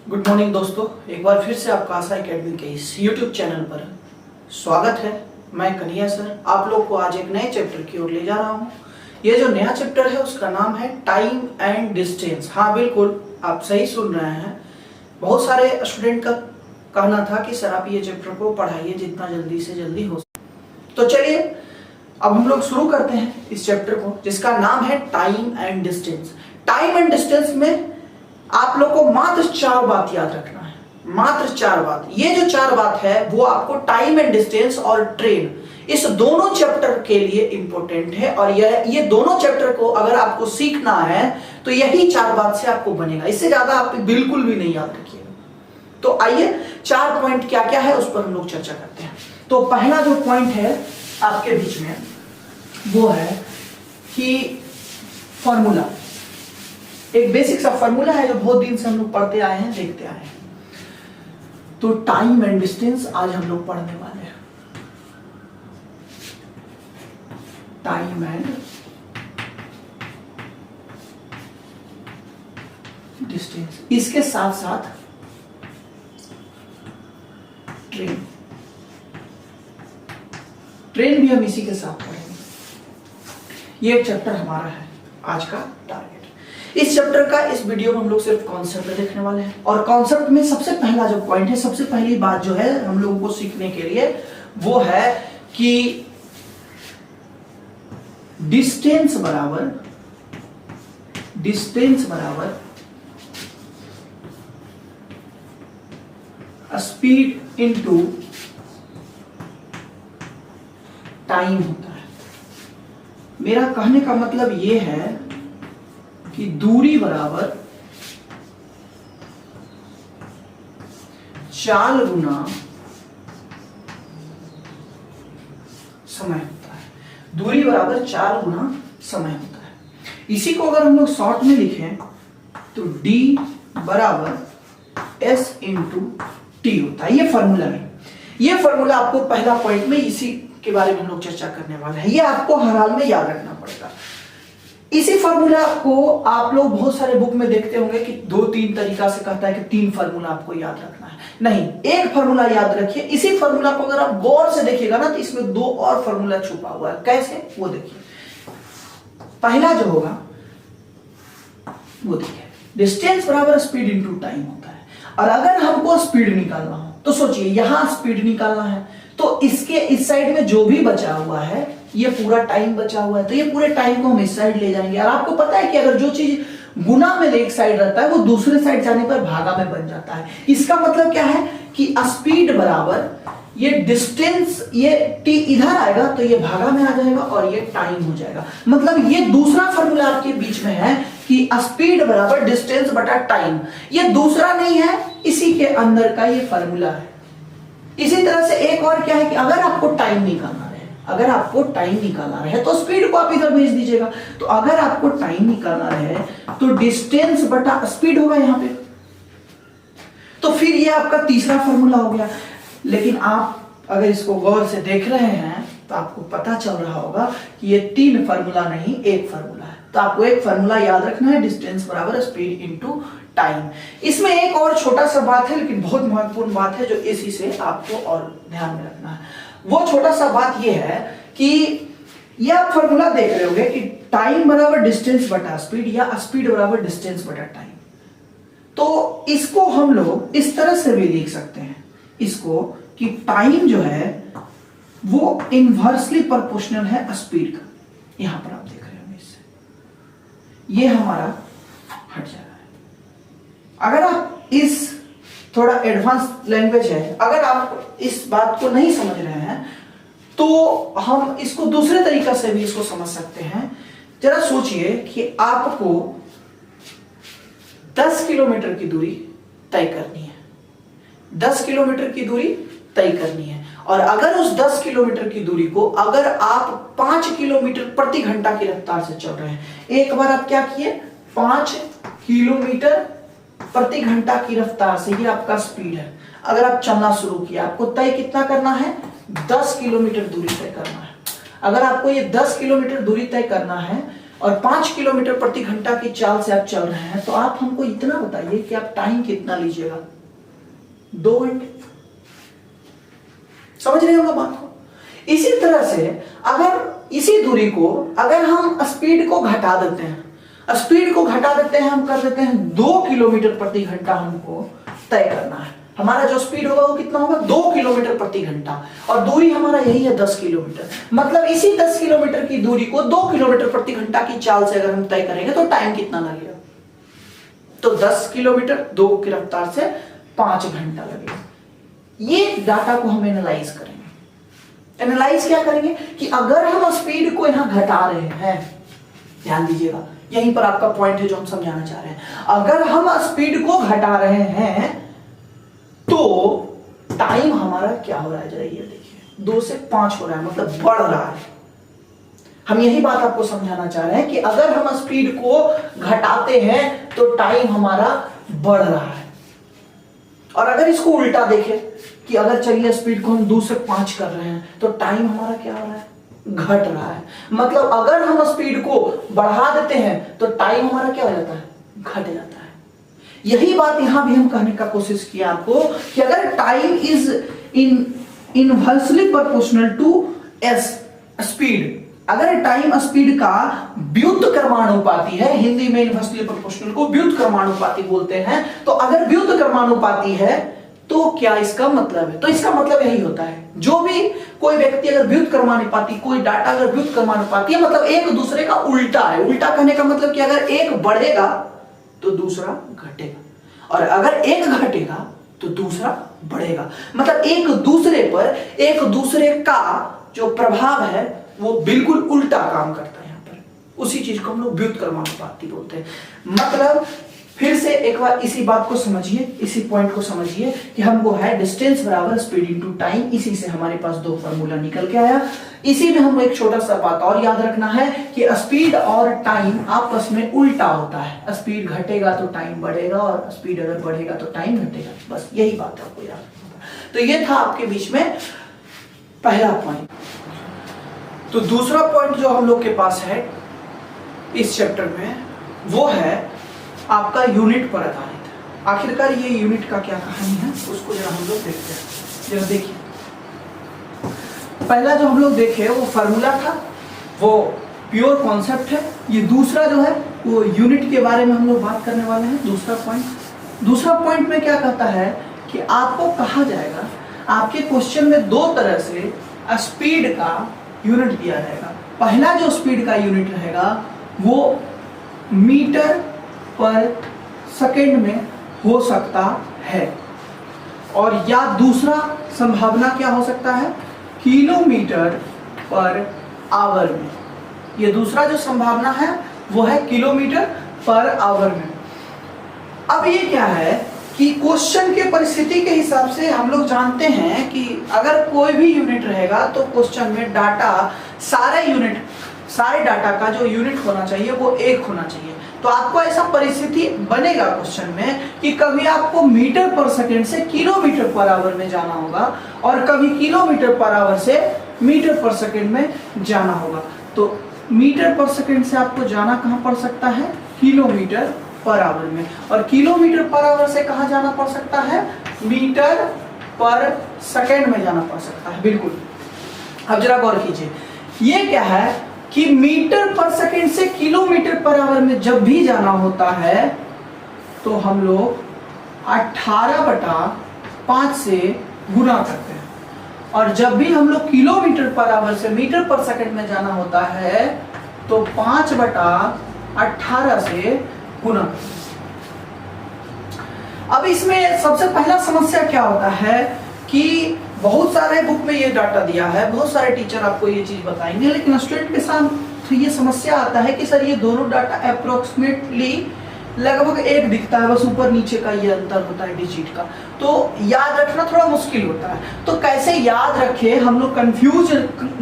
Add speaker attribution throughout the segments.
Speaker 1: Good morning दोस्तों, एक बार फिर से आपका आशा एकेडमी के इस यूट्यूब चैनल पर स्वागत है। मैं कन्हैया सर आप लोग को आज एक नए चैप्टर की ओर ले जा रहा हूँ। ये जो नया चैप्टर है उसका नाम है टाइम एंड डिस्टेंस। हाँ बिल्कुल, आप सही सुन रहे हैं। बहुत सारे स्टूडेंट का कहना था कि सर आप ये चैप्टर को पढ़ाइए जितना जल्दी से जल्दी हो सके। तो चलिए अब हम लोग शुरू करते हैं इस चैप्टर को, जिसका नाम है time and distance. Time and distance में आप लोग को मात्र 4 बात याद रखना है, मात्र 4 बात। ये जो 4 बात है वो आपको टाइम एंड डिस्टेंस और ट्रेन इस दोनों चैप्टर के लिए इंपॉर्टेंट है। और ये दोनों चैप्टर को अगर आपको सीखना है तो यही 4 बात से आपको बनेगा, इससे ज्यादा आप बिल्कुल भी नहीं याद रखिएगा। तो आइए 4 पॉइंट क्या क्या है उस पर हम लोग चर्चा करते हैं। तो पहला जो पॉइंट है आपके बीच में वो है कि फॉर्मूला। एक बेसिक सा फॉर्मूला है जो बहुत दिन से हम लोग पढ़ते आए हैं, देखते आए हैं। तो टाइम एंड डिस्टेंस आज हम लोग पढ़ने वाले हैं। टाइम एंड डिस्टेंस, इसके साथ साथ ट्रेन भी हम इसी के साथ पढ़ेंगे। ये चैप्टर हमारा है आज का टारगेट। इस चैप्टर का इस वीडियो में हम लोग सिर्फ कॉन्सेप्ट देखने वाले हैं। और कॉन्सेप्ट में सबसे पहला जो पॉइंट है, सबसे पहली बात जो है हम लोगों को सीखने के लिए वो है कि डिस्टेंस बराबर स्पीड इनटू टाइम होता है। मेरा कहने का मतलब यह है कि दूरी बराबर चाल गुना समय होता है। दूरी बराबर चाल गुना समय होता है। इसी को अगर हम लोग शॉर्ट में लिखें तो D बराबर S इंटू टी होता है। ये फॉर्मूला है। ये फॉर्मूला आपको पहला पॉइंट में इसी के बारे में हम लोग चर्चा करने वाले हैं। ये आपको हर हाल में याद रखना पड़ेगा। इसी फार्मूला को आप लोग बहुत सारे बुक में देखते होंगे कि 2-3 तरीका से कहता है कि 3 फार्मूला आपको याद रखना है। नहीं, एक फार्मूला याद रखिए। इसी फार्मूला को अगर आप गौर से देखिएगा ना तो इसमें 2 और फार्मूला छुपा हुआ है। कैसे, वो देखिए। पहला जो होगा वो देखिए, डिस्टेंस बराबर स्पीड इनटू टाइम होता है। और अगर हमको स्पीड निकालना हो तो सोचिए, यहां स्पीड निकालना है तो इसके इस साइड में जो भी बचा हुआ है, ये पूरा टाइम बचा हुआ है, तो ये पूरे टाइम को हम इस साइड ले जाएंगे। और आपको पता है कि अगर जो चीज गुना में एक साइड रहता है वो दूसरे साइड जाने पर भागा में बन जाता है। इसका मतलब क्या है कि स्पीड बराबर ये डिस्टेंस, ये टी इधर आएगा तो ये भागा में आ जाएगा और ये टाइम हो जाएगा। मतलब ये दूसरा फॉर्मूला आपके बीच में है कि स्पीड बराबर डिस्टेंस बटा टाइम। ये दूसरा नहीं है, इसी के अंदर का ये फॉर्मूला है। इसी तरह से एक और क्या है कि अगर आपको टाइम निकालना रहे तो स्पीड को आप इधर भेज दीजिएगा। तो अगर आपको टाइम निकालना रहे तो डिस्टेंस बटा स्पीड होगा यहां पे। तो फिर ये आपका तीसरा फॉर्मूला हो गया। लेकिन आप अगर इसको गौर से देख रहे हैं तो आपको पता चल रहा होगा कि ये 3 फार्मूला नहीं, एक फार्मूला है। तो आपको एक फार्मूला याद रखना है, डिस्टेंस बराबर स्पीड इनटू टाइम। इसमें एक और छोटा सा बात है, लेकिन बहुत महत्वपूर्ण बात है, जो इसी से आपको और ध्यान में रखना है। वो छोटा सा बात ये है कि ये आप फार्मूला देख रहे होंगे कि टाइम बराबर डिस्टेंस बटा स्पीड या स्पीड बराबर डिस्टेंस बटा टाइम। तो इसको हम लोग इस तरह से भी लिख सकते हैं इसको कि टाइम जो है वो इनवर्सली प्रोपोर्शनल है स्पीड का। यहां पर आप देख रहे होंगे, इससे ये हमारा हट जा रहा है। अगर आप इस थोड़ा एडवांस लैंग्वेज है, अगर आप इस बात को नहीं समझ रहे हैं तो हम इसको दूसरे तरीका से भी इसको समझ सकते हैं। जरा सोचिए कि आपको 10 किलोमीटर की दूरी तय करनी है। 10 किलोमीटर की दूरी तय करनी है। और अगर उस 10 किलोमीटर की दूरी को अगर आप 5 किलोमीटर प्रति घंटा की रफ्तार से चल रहे हैं, एक बार आप क्या किए, 5 किलोमीटर प्रति घंटा की रफ्तार से, ये आपका स्पीड है। अगर आप चलना शुरू किया, आपको तय कितना करना है, 10 किलोमीटर दूरी तय करना है। अगर आपको ये 10 किलोमीटर दूरी तय करना है और 5 किलोमीटर प्रति घंटा की चाल से आप चल रहे हैं, तो आप हमको इतना बताइए कि आप टाइम कितना लीजिएगा? 2 घंटे। समझ रहे होंगे बात को? इसी तरह से अगर इसी दूरी को अगर हम स्पीड को घटा देते हैं, हम कर देते हैं 2 किलोमीटर प्रति घंटा हमको तय करना है। हमारा जो स्पीड होगा वो कितना होगा? 2 किलोमीटर प्रति घंटा, और दूरी हमारा यही है 10 किलोमीटर। मतलब इसी 10 किलोमीटर की दूरी को 2 किलोमीटर प्रति घंटा की चाल से अगर हम तय करेंगे तो टाइम कितना लगेगा? तो 10 किलोमीटर 2 की रफ्तार से 5 घंटा लगेगा। ये डाटा को हम एनालाइज करेंगे। एनालाइज क्या करेंगे कि अगर हम स्पीड को यहां घटा रहे हैं, ध्यान दीजिएगा, यहीं पर आपका पॉइंट है जो हम समझाना चाह रहे हैं। अगर हम स्पीड को घटा रहे हैं तो टाइम हमारा क्या हो रहा है? जरा ये देखिए, 2 से 5 हो रहा है, मतलब बढ़ रहा है। हम यही बात आपको समझाना चाह रहे हैं कि अगर हम स्पीड को घटाते हैं तो टाइम हमारा बढ़ रहा है। और अगर इसको उल्टा देखें कि अगर चलिए स्पीड को हम 2 से 5 कर रहे हैं तो टाइम हमारा क्या हो रहा है? घट रहा है। मतलब अगर हम स्पीड को बढ़ा देते हैं तो टाइम हमारा क्या हो जाता है? घट जाता है। यही बात यहां भी हम कहने का कोशिश किया आपको कि अगर time is inversely proportional to S speed, अगर टाइम स्पीड का व्युत्क्रमानुपाती है, हिंदी में इनवर्सली प्रोपोर्शनल को व्युत्क्रमानुपाती बोलते हैं, तो अगर व्युत्क्रमानुपाती है तो क्या इसका मतलब है? तो इसका मतलब यही होता है, जो भी कोई व्यक्ति अगर व्युत्क्रमानुपाती, कोई डाटा अगर व्युत्क्रमानुपाती है, मतलब एक दूसरे का उल्टा है। उल्टा कहने का मतलब कि अगर एक बढ़ेगा तो दूसरा घटेगा, और अगर एक घटेगा तो दूसरा बढ़ेगा। मतलब एक दूसरे पर एक दूसरे का जो प्रभाव है वो बिल्कुल उल्टा काम करता है। यहां पर उसी चीज को हम लोग व्युत्क्रमानुपाती बोलते हैं। मतलब फिर से एक बार इसी बात को समझिए, इसी पॉइंट को समझिए कि हमको है डिस्टेंस बराबर स्पीड इनटू टाइम। इसी से हमारे पास 2 फार्मूला निकल के आया। इसी में हमको एक छोटा सा बात और याद रखना है कि स्पीड और टाइम आपस में उल्टा होता है। स्पीड घटेगा तो टाइम बढ़ेगा, और स्पीड अगर बढ़ेगा तो टाइम घटेगा। बस यही बात आपको याद रखना है। तो ये था आपके बीच में पहला पॉइंट। तो दूसरा पॉइंट जो हम लोग के पास है इस चैप्टर में वो है आपका यूनिट पर आधारित। आखिरकार ये यूनिट का क्या कहानी है उसको जरा हम लोग देखते हैं। जरा देखिए, पहला जो हम लोग देखे वो फार्मूला था, वो प्योर कॉन्सेप्ट है। ये दूसरा जो है वो यूनिट के बारे में हम लोग बात करने वाले हैं। दूसरा पॉइंट में क्या कहता है कि आपको कहा जाएगा, आपके क्वेश्चन में 2 तरह से स्पीड का यूनिट दिया जाएगा। पहला जो स्पीड का यूनिट रहेगा वो मीटर पर सेकेंड में हो सकता है, और या दूसरा संभावना क्या हो सकता है? किलोमीटर पर आवर में। ये दूसरा जो संभावना है वो है किलोमीटर पर आवर में। अब ये क्या है कि क्वेश्चन के परिस्थिति के हिसाब से हम लोग जानते हैं कि अगर कोई भी यूनिट रहेगा तो क्वेश्चन में डाटा सारे डाटा का जो यूनिट होना चाहिए वो 1 होना चाहिए। तो आपको ऐसा परिस्थिति बनेगा क्वेश्चन में कि कभी आपको मीटर पर सेकेंड से किलोमीटर पर आवर में जाना होगा, और कभी किलोमीटर पर आवर से मीटर पर सेकेंड में जाना होगा। तो मीटर पर सेकेंड से आपको जाना कहां पड़ सकता है? किलोमीटर पर आवर में। और किलोमीटर पर आवर से कहां जाना पड़ सकता है? मीटर पर सेकेंड में जाना पड़ सकता है। बिल्कुल। अब जरा गौर कीजिए, ये क्या है कि मीटर पर सेकेंड से किलोमीटर पर आवर में जब भी जाना होता है तो हम लोग 18/5 से गुना करते हैं, और जब भी हम लोग किलोमीटर पर आवर से मीटर पर सेकेंड में जाना होता है तो 5/18 से गुना करते हैं। अब इसमें सबसे पहला समस्या क्या होता है कि बहुत सारे बुक में ये डाटा दिया है, बहुत सारे टीचर आपको ये चीज बताएंगे, लेकिन स्टूडेंट के साथ तो ये समस्या आता है कि सर ये दोनों डाटा अप्रोक्सीमेटली लगभग एक दिखता है, बस ऊपर नीचे का ये अंतर होता है डिजिट का, तो याद रखना थोड़ा मुश्किल होता है। तो कैसे याद रखें, हम लोग कंफ्यूज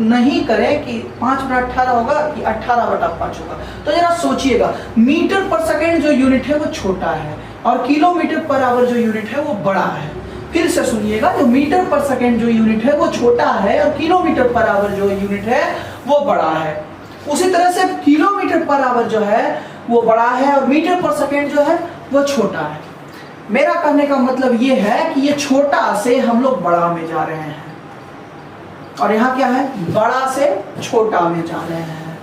Speaker 1: नहीं करें कि 5/18 होगा कि 18/5 होगा। तो जरा सोचिएगा, मीटर पर सेकेंड जो यूनिट है वो छोटा है और किलोमीटर पर आवर जो यूनिट है वो बड़ा है। फिर से सुनिएगा, जो मीटर पर सेकेंड जो यूनिट है वो छोटा है और किलोमीटर पर आवर जो यूनिट है वो बड़ा है। उसी तरह से किलोमीटर पर आवर जो है वो बड़ा है और मीटर पर सेकेंड जो है वो छोटा है। मेरा कहने का मतलब ये है कि ये छोटा से हम लोग बड़ा में जा रहे हैं और यहाँ क्या है, बड़ा से छोटा में जा रहे हैं,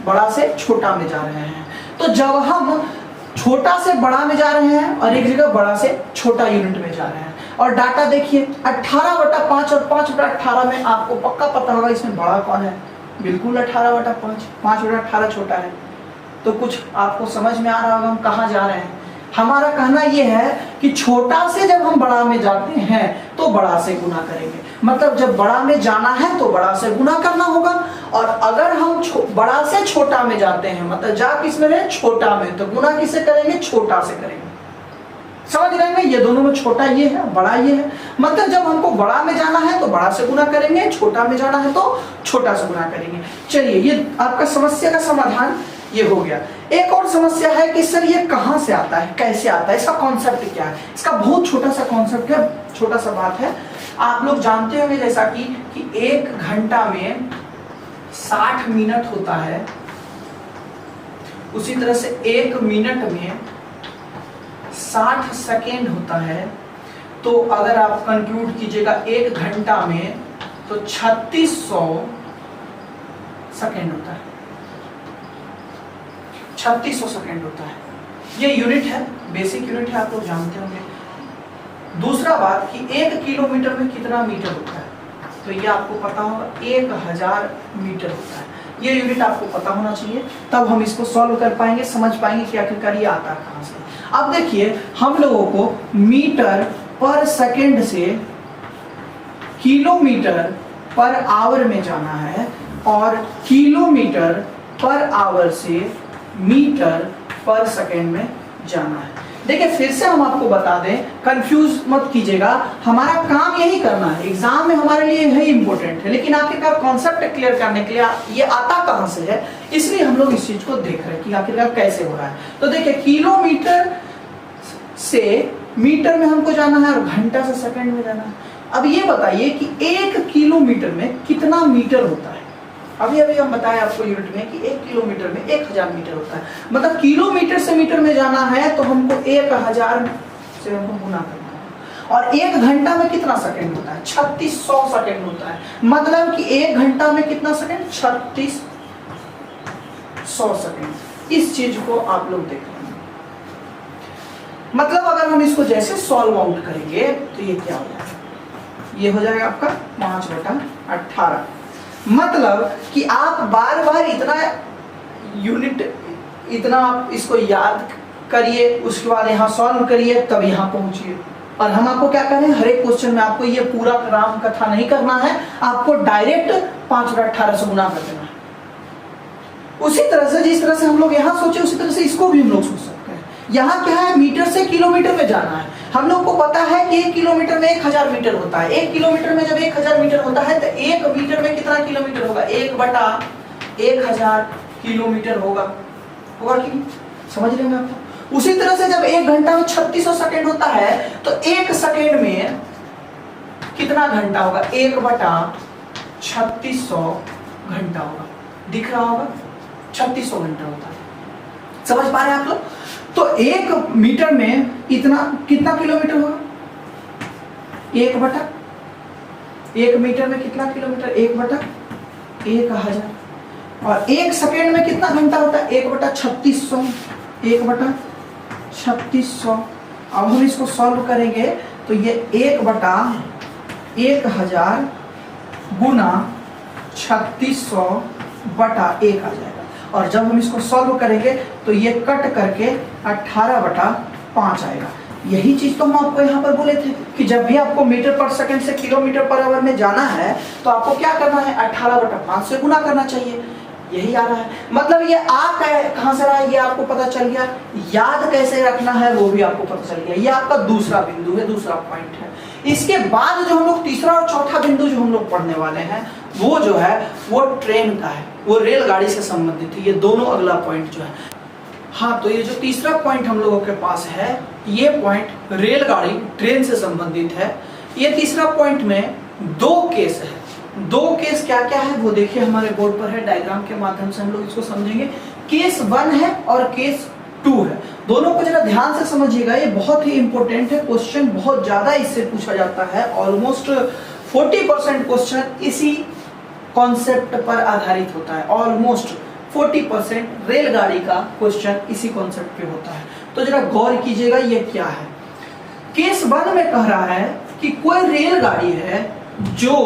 Speaker 1: बड़ा से छोटा में जा रहे हैं। तो जब हम छोटा से बड़ा में जा रहे हैं और एक जगह बड़ा से छोटा यूनिट में जा रहे हैं, और डाटा देखिए 18/5 और 5/18 में आपको पक्का पता होगा इसमें बड़ा कौन है, बिल्कुल 18/5, 5/18 छोटा है। तो कुछ आपको समझ में आ रहा होगा हम कहाँ जा रहे हैं। हमारा कहना यह है कि छोटा से जब हम बड़ा में जाते हैं तो बड़ा से गुना करेंगे, मतलब जब बड़ा में जाना है तो बड़ा से गुना करना होगा, और अगर हम बड़ा से छोटा में जाते हैं मतलब जा किस में रहे, छोटा में, तो गुना किससे करेंगे, छोटा से करेंगे। समझ रहे हैं, ये दोनों में छोटा ये है बड़ा ये है, मतलब जब हमको बड़ा में जाना है तो बड़ा से गुना करेंगे, छोटा में जाना है तो छोटा से गुना करेंगे। चलिए, ये आपका समस्या का समाधान ये हो गया। एक और समस्या है कि सर ये कहाँ से आता है, कैसे आता है, इसका कॉन्सेप्ट क्या है। इसका बहुत छोटा सा कॉन्सेप्ट है, छोटा सा बात है। आप लोग जानते होंगे जैसा कि 1 घंटा में 60 मिनट होता है, उसी तरह से 1 मिनट में 60 सेकेंड होता है। तो अगर आप कंक्लूड कीजिएगा 1 घंटा में तो 3600 सेकेंड होता है, 3600 सेकेंड होता है। ये यूनिट है, बेसिक यूनिट है, आप लोग जानते होंगे। दूसरा बात कि 1 किलोमीटर में कितना मीटर होता है, तो ये आपको पता होगा 1000 मीटर होता है। ये यूनिट आपको पता होना चाहिए, तब हम इसको सॉल्व कर पाएंगे, समझ पाएंगे कि आखिरकार ये आता है कहाँ से। अब देखिए, हम लोगों को मीटर पर सेकेंड से किलोमीटर पर आवर में जाना है और किलोमीटर पर आवर से मीटर पर सेकेंड में जाना है। देखिए, फिर से हम आपको बता दें, कंफ्यूज मत कीजिएगा, हमारा काम यही करना है, एग्जाम में हमारे लिए यही इंपॉर्टेंट है, लेकिन आखिरकार कॉन्सेप्ट क्लियर करने के लिए ये आता कहां से है, इसलिए हम लोग इस चीज को देख रहे हैं कि आखिरकार कैसे हो रहा है। तो देखिए, किलोमीटर से मीटर में हमको जाना है और घंटा से सेकंड में जाना है। अब ये बताइए कि 1 किलोमीटर में कितना मीटर होता है। अभी हम बताएं आपको यूनिट में कि 1 किलोमीटर में 1000 मीटर होता है, मतलब किलोमीटर से मीटर में जाना है तो हमको 1000 से हमको गुना करना है। और 1 घंटा में कितना सेकंड होता है, 3600 सेकंड होता है, मतलब कि 1 घंटा में कितना सेकंड, 3600 सेकंड। इस चीज को आप लोग देख लेंगे। मतलब अगर हम इसको जैसे सॉल्व आउट करेंगे तो ये क्या हो जाएगा, ये हो जाएगा आपका 5/18। मतलब कि आप बार बार इतना यूनिट, इतना आप इसको याद करिए, उसके बाद यहाँ सॉल्व करिए, तब यहाँ पहुंचिए। और हम आपको क्या करें, हर एक क्वेश्चन में आपको ये पूरा राम कथा नहीं करना है, आपको डायरेक्ट 5/18 से गुना कर देना है। उसी तरह से जिस तरह से हम लोग यहाँ सोचे उसी तरह से इसको भी हम लोग सोच सकते हैं। यहाँ क्या है, मीटर से किलोमीटर में जाना है। हम लोग को पता है कि 1 किलोमीटर में 1000 मीटर होता है। 1 किलोमीटर में जब 1000 मीटर होता है तो 1 मीटर में कितना किलोमीटर होगा, 1/1000 किलोमीटर होगा कि नहीं, समझ रहे हैं आप। उसी तरह से जब 1 घंटा में 3600 सेकेंड होता है तो 1 सेकेंड में कितना घंटा होगा, 1/3600 घंटा होगा। दिख रहा होगा, 3600 घंटा होता है। समझ पा रहे हैं आप लोग। तो 1 मीटर में इतना कितना किलोमीटर होगा, 1 मीटर में कितना किलोमीटर, 1/1000। और 1 सेकेंड में कितना घंटा होता है, 1/3600, 1/3600। अब हम इसको सॉल्व करेंगे तो ये 1/1000 गुना 3600/1 आ जाएगा। और जब हम इसको सॉल्व करेंगे तो ये कट करके 18/5 आएगा। यही चीज तो हम आपको यहाँ पर बोले थे कि जब भी आपको मीटर पर सेकंड से किलोमीटर पर आवर में जाना है तो आपको क्या करना है, 18/5 से गुना करना चाहिए। यही आ रहा है, मतलब ये कहाँ से रहा है ये आपको पता चल गया। याद कैसे रखना है वो भी आपको पता चल गया। ये आपका दूसरा बिंदु है, दूसरा पॉइंट है। इसके बाद जो हम लोग तीसरा और चौथा बिंदु जो हम लोग पढ़ने वाले हैं वो जो है वो ट्रेन का है, वो रेलगाड़ी से संबंधित है। ये दोनों अगला पॉइंट जो है, हाँ, तो ये जो तीसरा पॉइंट हम लोगों के पास है ये पॉइंट रेलगाड़ी ट्रेन से संबंधित है। ये तीसरा पॉइंट में 2 केस है, दो केस क्या क्या है वो देखिए हमारे बोर्ड पर है, डायग्राम के माध्यम से हम लोग इसको समझेंगे। केस 1 है और केस 2 है, दोनों को जरा ध्यान से समझिएगा, ये बहुत ही इंपॉर्टेंट है। क्वेश्चन बहुत ज्यादा इससे पूछा जाता है, ऑलमोस्ट 40% क्वेश्चन इसी कॉन्सेप्ट पर आधारित होता है। ऑलमोस्ट 40% रेलगाड़ी का क्वेश्चन इसी कॉन्सेप्ट पे होता है। तो जरा गौर कीजिएगा ये क्या है। केस 1 में कह रहा है कि कोई रेलगाड़ी है जो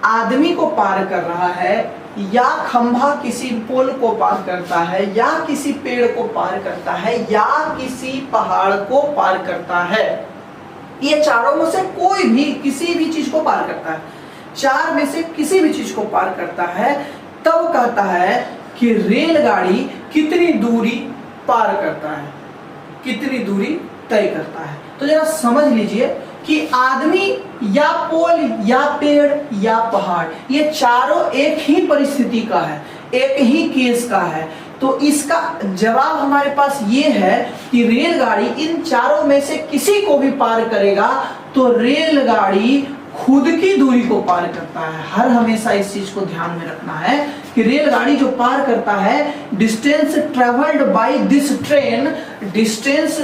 Speaker 1: आदमी को पार कर रहा है, या खंभा किसी पोल को पार करता है, या किसी पेड़ को पार करता है, या किसी पहाड़ को पार करता है। ये चारों में से कोई भी किसी भी चीज को पार करता है, चार में से किसी भी चीज को पार करता है, तब कहता है कि रेलगाड़ी कितनी दूरी पार करता है, कितनी दूरी तय करता है। तो जरा समझ लीजिए कि आदमी या पोल या पेड़ या पहाड़, ये चारों एक ही परिस्थिति का है, एक ही केस का है। तो इसका जवाब हमारे पास ये है कि रेलगाड़ी इन चारों में से किसी को भी पार करेगा तो रेलगाड़ी खुद की दूरी को पार करता है। हर हमेशा इस चीज को ध्यान में रखना है कि रेलगाड़ी जो पार करता है, distance travelled by this train, distance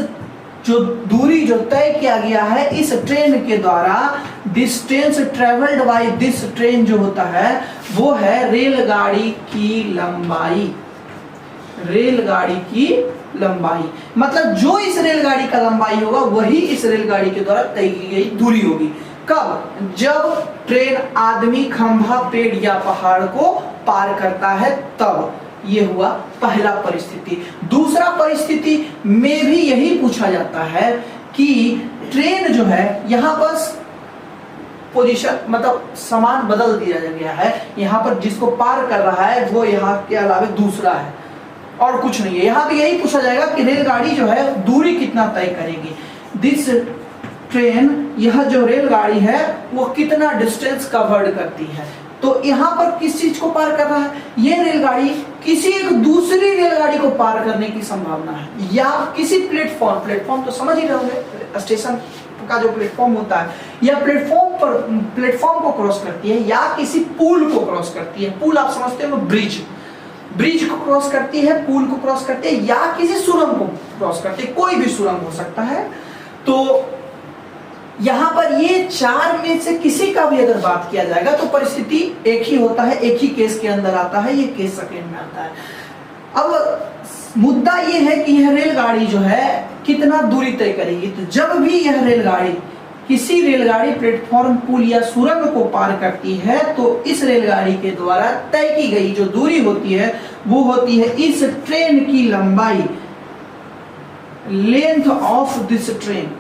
Speaker 1: जो दूरी जो तय किया गया है इस ट्रेन के द्वारा, distance travelled by this train जो होता है वो है रेलगाड़ी की लंबाई। रेलगाड़ी की लंबाई मतलब जो इस रेलगाड़ी का लंबाई होगा वही इस रेलगाड़ी के द्वारा तय की गई दूरी होगी। कब? जब ट्रेन आदमी, खंभा, पेड़ या पहाड़ को पार करता है तब। ये हुआ पहला परिस्थिति। दूसरा परिस्थिति में भी यही पूछा जाता है कि ट्रेन जो है यहाँ पर पोजीशन मतलब सामान बदल दिया गया है, यहाँ पर जिसको पार कर रहा है वो यहाँ के अलावा दूसरा है और कुछ नहीं है। यहाँ भी यही पूछा जाएगा कि रेलगाड़ी जो है दूरी कितना तय करेगी। दिस ट्रेन, यह जो रेलगाड़ी है वो कितना डिस्टेंस कवर्ड करती है। तो यहाँ पर किस चीज को पार कर रहा है? ये रेलगाड़ी किसी एक दूसरी रेलगाड़ी को पार करने की संभावना है, या किसी प्लेटफॉर्म, प्लेटफॉर्म तो समझ ही रहे होंगे, स्टेशन का जो प्लेटफॉर्म होता है, या प्लेटफॉर्म को क्रॉस करती है, या किसी पुल को क्रॉस करती है। पुल आप समझते हो, ब्रिज को क्रॉस करती है, पुल को क्रॉस करती है, या किसी सुरंग को क्रॉस करती है। कोई भी सुरंग हो सकता है। तो यहां पर ये चार में से किसी का भी अगर बात किया जाएगा तो परिस्थिति एक ही होता है, एक ही केस के अंदर आता है, ये केस सेकंड में आता है। अब मुद्दा ये है कि यह रेलगाड़ी जो है कितना दूरी तय करेगी। तो जब भी यह रेलगाड़ी किसी रेलगाड़ी प्लेटफॉर्म, पुल या सुरंग को पार करती है तो इस रेलगाड़ी के द्वारा तय की गई जो दूरी होती है वो होती है इस ट्रेन की लंबाई, length of this train.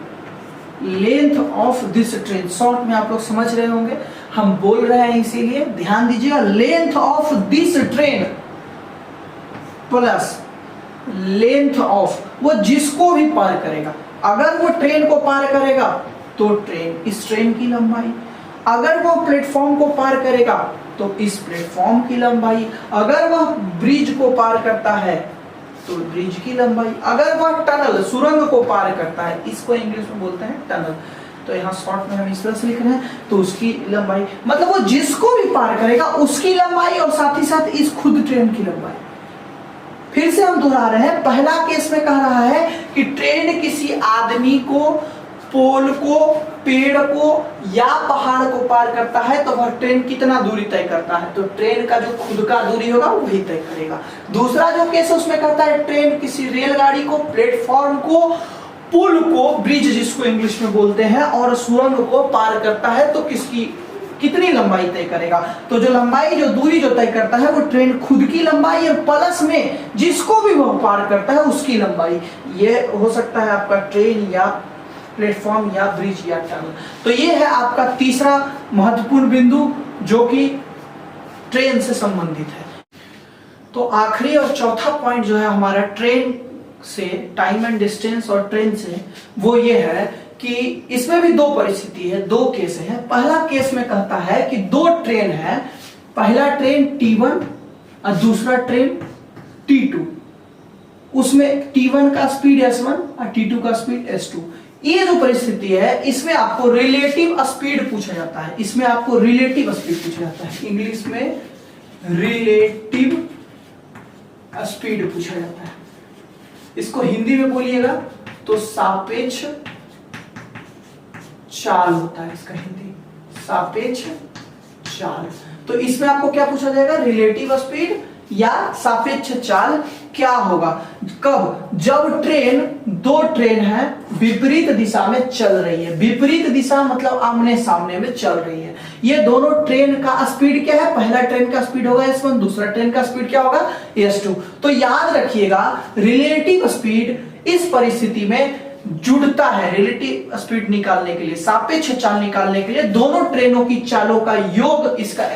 Speaker 1: Length of this train short में आप लोग समझ रहे होंगे, हम बोल रहे हैं इसीलिए ध्यान दीजिएगा। Length of this train plus length of, वो जिसको भी पार करेगा, अगर वो ट्रेन को पार करेगा तो ट्रेन, इस ट्रेन की लंबाई, अगर वो प्लेटफॉर्म को पार करेगा तो इस प्लेटफॉर्म की लंबाई, अगर वह ब्रिज को पार करता है तो ब्रिज की लंबाई, अगर वह टनल, सुरंग को पार करता है, इसको इंग्लिश में बोलते हैं टनल, तो यहाँ शॉर्ट में हम इस तरह से लिख रहे हैं, तो उसकी लंबाई, मतलब वो जिसको भी पार करेगा उसकी लंबाई और साथ ही साथ इस खुद ट्रेन की लंबाई। फिर से हम दोहरा रहे हैं, पहला केस में कह रहा है कि ट्रेन किसी आदमी को, पोल को, पेड़ को या पहाड़ को पार करता है तो वह ट्रेन कितना दूरी तय करता है, तो ट्रेन का जो खुद का दूरी होगा वही तय करेगा। दूसरा जो केस है उसमें कहता है ट्रेन किसी रेलगाड़ी को, प्लेटफॉर्म को, पुल को, ब्रिज जिसको इंग्लिश में बोलते हैं, और सुरंग को पार करता है तो किसकी कितनी लंबाई तय करेगा। तो जो लंबाई, जो दूरी जो तय करता है वो ट्रेन खुद की लंबाई और प्लस में जिसको भी वह पार करता है उसकी लंबाई। ये हो सकता है आपका ट्रेन या प्लेटफॉर्म या ब्रिज या टनल। तो ये है आपका तीसरा महत्वपूर्ण बिंदु जो कि ट्रेन से संबंधित है। तो आखिरी और चौथा पॉइंट जो है हमारा ट्रेन से, टाइम एंड डिस्टेंस और ट्रेन से, वो ये है कि इसमें भी दो परिस्थिति है, दो केस है। पहला केस में कहता है कि दो ट्रेन है, पहला ट्रेन T1 और दूसरा ट्रेन T2। उसमें T1 का स्पीड S1 और T2 का स्पीड S2। ये जो परिस्थिति है इसमें आपको रिलेटिव स्पीड पूछा जाता है, इसमें आपको रिलेटिव स्पीड पूछा जाता है, इंग्लिश में रिलेटिव स्पीड पूछा जाता है। इसको हिंदी में बोलिएगा तो सापेक्ष चाल होता है, इसका हिंदी सापेक्ष चाल। तो इसमें आपको क्या पूछा जाएगा, रिलेटिव स्पीड या सापेक्ष चाल क्या होगा, कब, जब दो ट्रेन है विपरीत दिशा में चल रही है। विपरीत दिशा मतलब आमने सामने में चल रही है। ये दोनों ट्रेन का स्पीड क्या है, पहला ट्रेन का स्पीड होगा s1, दूसरा ट्रेन का स्पीड क्या होगा s2। तो याद रखिएगा रिलेटिव स्पीड इस परिस्थिति में जुड़ता है। रिलेटिव स्पीड निकालने के लिए, सापेक्ष चाल निकालने के लिए दोनों ट्रेनों की चालों का योग इसका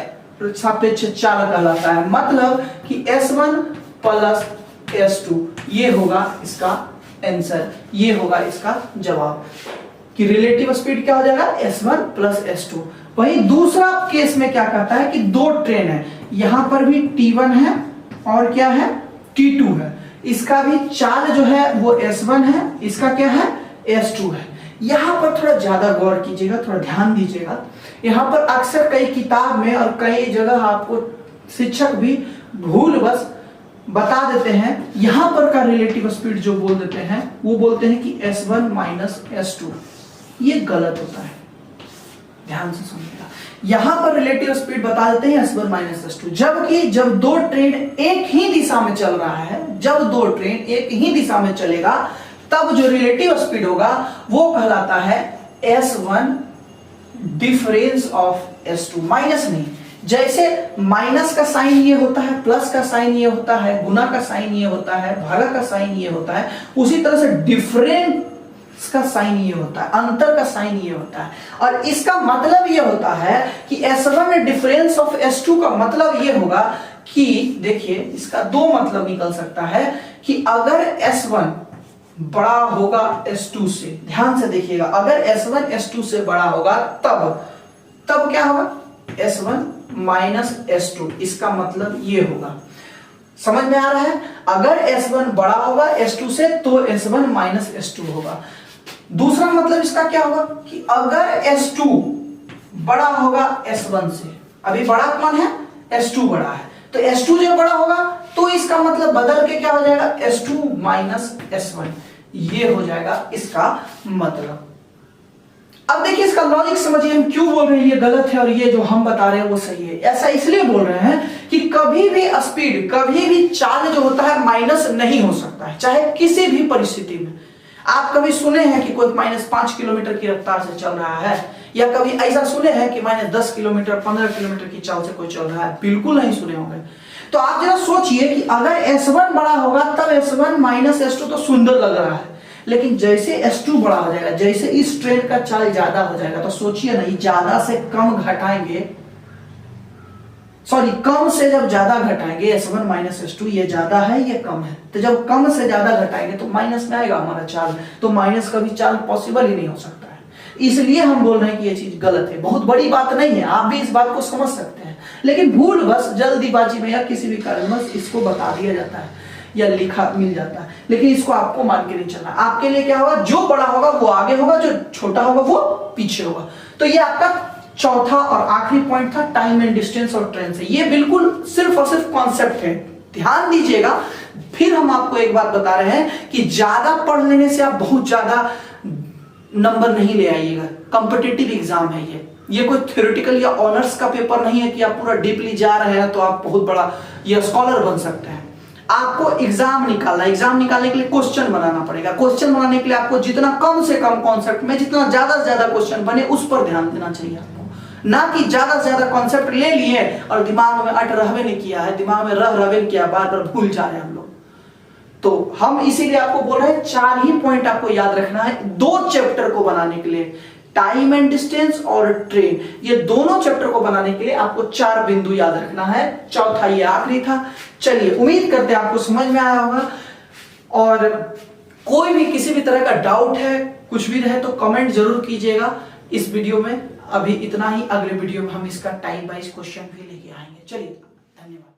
Speaker 1: सापेक्ष चाल कहलाता है। मतलब कि s1 प्लस s2 ये होगा इसका आंसर, ये होगा इसका जवाब कि रिलेटिव स्पीड क्या हो जाएगा s1 प्लस s2। वही दूसरा केस में क्या कहता है कि दो ट्रेन है, यहां पर भी t1 है और क्या है t2 है, इसका भी चाल जो है वो s1 है, इसका क्या है s2 है। यहां पर थोड़ा ज्यादा गौर कीजिएगा, थोड़ा ध्यान दीजिएगा। यहां पर अक्सर कई किताब में और कई जगह आपको शिक्षक भी भूलवश बता देते हैं, यहां पर का रिलेटिव स्पीड जो बोल देते हैं वो बोलते हैं कि s1 माइनस s2। ये गलत होता है, ध्यान से सुनिएगा। यहां पर रिलेटिव स्पीड बता देते हैं s1 माइनस s2, जबकि जब दो ट्रेन एक ही दिशा में चल रहा है, जब दो ट्रेन एक ही दिशा में चलेगा तब जो रिलेटिव स्पीड होगा वो कहलाता है s1 difference of s2, minus नहीं। जैसे माइनस का साइन ये होता है, प्लस का साइन ये होता है, गुना का साइन ये होता है, भागा का साइन ये होता है, उसी तरह से डिफरेंस का साइन ये होता है, अंतर का साइन ये होता है। और इसका मतलब ये होता है कि s1 डिफरेंस ऑफ s2 का मतलब ये होगा कि देखिए इसका दो मतलब निकल सकता है कि अगर s1 बड़ा होगा s2 से, ध्यान से देखिएगा, अगर s1 s2 से बड़ा होगा तब क्या होगा s1 माइनस s2, इसका मतलब ये होगा। समझ में आ रहा है, अगर s1 बड़ा होगा s2 से तो s1 माइनस s2 होगा। दूसरा मतलब इसका क्या होगा कि अगर s2 बड़ा होगा s1 से, अभी बड़ा कौन है s2 बड़ा है, तो s2 जो बड़ा होगा तो इसका मतलब बदल के क्या हो जाएगा s2 माइनस s1, ये हो जाएगा इसका मतलब। अब देखिए इसका लॉजिक समझिए, हम क्यों बोल रहे हैं ये गलत है और ये जो हम बता रहे हैं वो सही है। ऐसा इसलिए बोल रहे हैं कि कभी भी स्पीड, कभी भी चाल जो होता है माइनस नहीं हो सकता है, चाहे किसी भी परिस्थिति में। आप कभी सुने हैं कि कोई -5 किलोमीटर की रफ्तार से चल रहा है, या कभी ऐसा सुने हैं कि -10 किलोमीटर 15 किलोमीटर की चाल से कोई चल रहा है? बिल्कुल नहीं सुने होंगे। तो आप जरा सोचिए कि अगर s1 बड़ा होगा तब s1 माइनस s2 तो सुंदर लग रहा है, लेकिन जैसे s2 बड़ा हो जाएगा, जैसे इस ट्रेन का चाल ज्यादा हो जाएगा, तो सोचिए नहीं, ज्यादा से कम घटाएंगे, सॉरी कम से जब ज्यादा घटाएंगे s1 माइनस s2, ये ज्यादा है ये कम है, तो जब कम से ज्यादा घटाएंगे तो माइनस में आएगा हमारा चाल, तो माइनस का भी चाल पॉसिबल ही नहीं हो सकता है। इसलिए हम बोल रहे हैं कि ये चीज गलत है। बहुत बड़ी बात नहीं है, आप भी इस बात को समझ सकते हैं, लेकिन भूल बस जल्दीबाजी में या किसी भी कारणवश इसको बता दिया जाता है या लिखा मिल जाता है, लेकिन इसको आपको मान के नहीं चलना। आपके लिए क्या होगा, जो बड़ा होगा वो आगे होगा, जो छोटा होगा वो पीछे होगा। तो ये आपका चौथा और आखिरी पॉइंट था, टाइम एंड डिस्टेंस और ट्रेन से। ये बिल्कुल सिर्फ और सिर्फ कॉन्सेप्ट है, ध्यान दीजिएगा। फिर हम आपको एक बात बता रहे हैं कि ज्यादा पढ़ लेने से आप बहुत ज्यादा नंबर नहीं ले आइएगा। कॉम्पिटिटिव एग्जाम है ये कोई थ्योरेटिकल या ऑनर्स का पेपर नहीं है कि आप पूरा डीपली जा रहे हैं तो आप बहुत बड़ा ये स्कॉलर बन सकते हैं। आपको एग्जाम निकालना, एग्जाम निकालने के लिए क्वेश्चन बनाना पड़ेगा। क्वेश्चन बनाने के लिए आपको जितना कम से कम कॉन्सेप्ट में जितना ज्यादा से ज्यादा क्वेश्चन बने उस पर ध्यान देना चाहिए आपको, ना कि ज्यादा से ज्यादा कॉन्सेप्ट ले लिए और दिमाग में अट रहवे नहीं किया है, दिमाग में रह रवे किया, बार बार भूल जा रहे हैं हम लोग। तो हम इसीलिए आपको बोल रहे हैं 4 ही पॉइंट आपको याद रखना है 2 चैप्टर को बनाने के लिए, टाइम एंड डिस्टेंस और ट्रेन। ये दोनों चैप्टर को बनाने के लिए आपको 4 बिंदु याद रखना है, चौथा ये आखिरी था। चलिए, उम्मीद करते हैं आपको समझ में आया होगा, और कोई भी किसी भी तरह का डाउट है, कुछ भी रहे तो कमेंट जरूर कीजिएगा इस वीडियो में। अभी इतना ही, अगले वीडियो में हम इसका टाइम वाइज क्वेश्चन भी लेके आएंगे। चलिए, धन्यवाद।